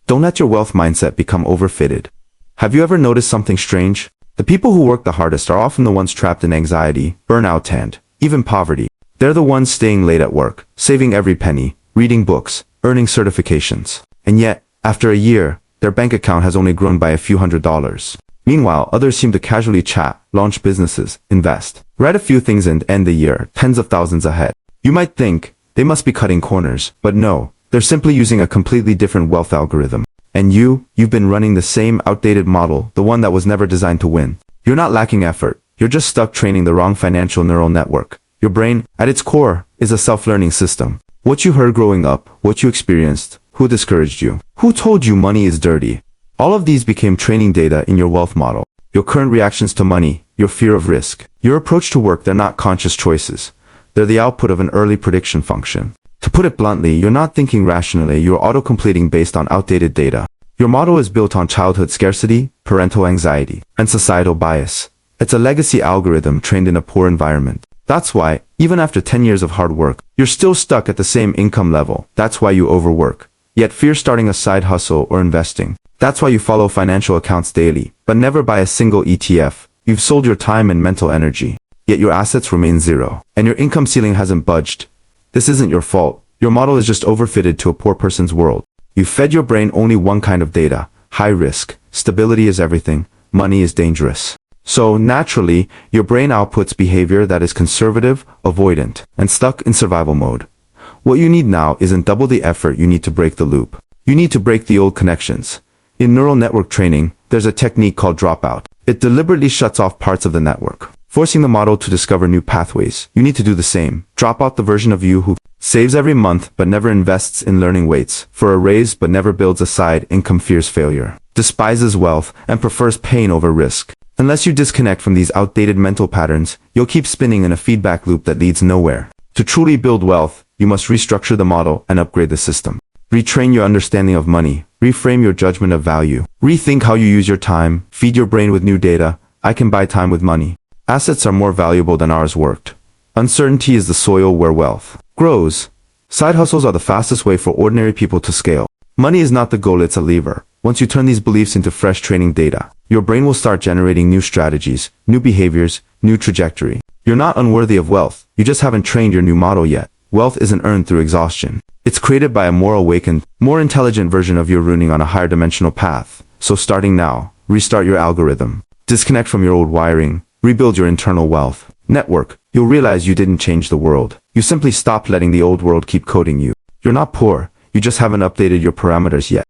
Don't let your wealth mindset become overfitted. Have you ever noticed something strange? The people who work the hardest are often the ones trapped in anxiety, burnout, and even poverty. They're the ones staying late at work, saving every penny, reading books, earning certifications. And yet, after a year, their bank account has only grown by a few $100s. Meanwhile, others seem to casually chat, launch businesses, invest, write a few things and end the year tens of thousands ahead. You might think, they must be cutting corners, but no, they're simply using a completely different wealth algorithm. And you've been running the same outdated model, the one that was never designed to win. You're not lacking effort, you're just stuck training the wrong financial neural network. Your brain, at its core, is a self-learning system. What you heard growing up, what you experienced, who discouraged you, who told you money is dirty. All of these became training data in your wealth model. Your current reactions to money, your fear of risk, your approach to work, they're not conscious choices. They're the output of an early prediction function. To put it bluntly, you're not thinking rationally, you're auto-completing based on outdated data. Your model is built on childhood scarcity, parental anxiety, and societal bias. It's a legacy algorithm trained in a poor environment. That's why, even after 10 years of hard work, you're still stuck at the same income level. That's why you overwork. Yet fear starting a side hustle or investing. That's why you follow financial accounts daily, but never buy a single ETF. You've sold your time and mental energy. Yet your assets remain zero, and your income ceiling hasn't budged. This isn't your fault. Your model is just overfitted to a poor person's world. You fed your brain only one kind of data, high risk, stability is everything, money is dangerous. So, naturally, your brain outputs behavior that is conservative, avoidant, and stuck in survival mode. What you need now isn't double the effort, you need to break the loop. You need to break the old connections. In neural network training, there's a technique called dropout. It deliberately shuts off parts of the network, forcing the model to discover new pathways. You need to do the same. Drop out the version of you who saves every month but never invests in learning, waits for a raise but never builds a side income, fears failure, despises wealth, and prefers pain over risk. Unless you disconnect from these outdated mental patterns, you'll keep spinning in a feedback loop that leads nowhere. To truly build wealth, you must restructure the model and upgrade the system. Retrain your understanding of money, reframe your judgment of value, rethink how you use your time, feed your brain with new data. I can buy time with money. Assets are more valuable than hours worked. Uncertainty is the soil where wealth grows. Side hustles are the fastest way for ordinary people to scale. Money is not the goal, it's a lever. Once you turn these beliefs into fresh training data, your brain will start generating new strategies, new behaviors, new trajectory. You're not unworthy of wealth, you just haven't trained your new model yet. Wealth isn't earned through exhaustion. It's created by a more awakened, more intelligent version of you running on a higher dimensional path. So starting now, restart your algorithm. Disconnect from your old wiring, rebuild your internal wealth network. You'll realize you didn't change the world. You simply stopped letting the old world keep coding you. You're not poor, you just haven't updated your parameters yet.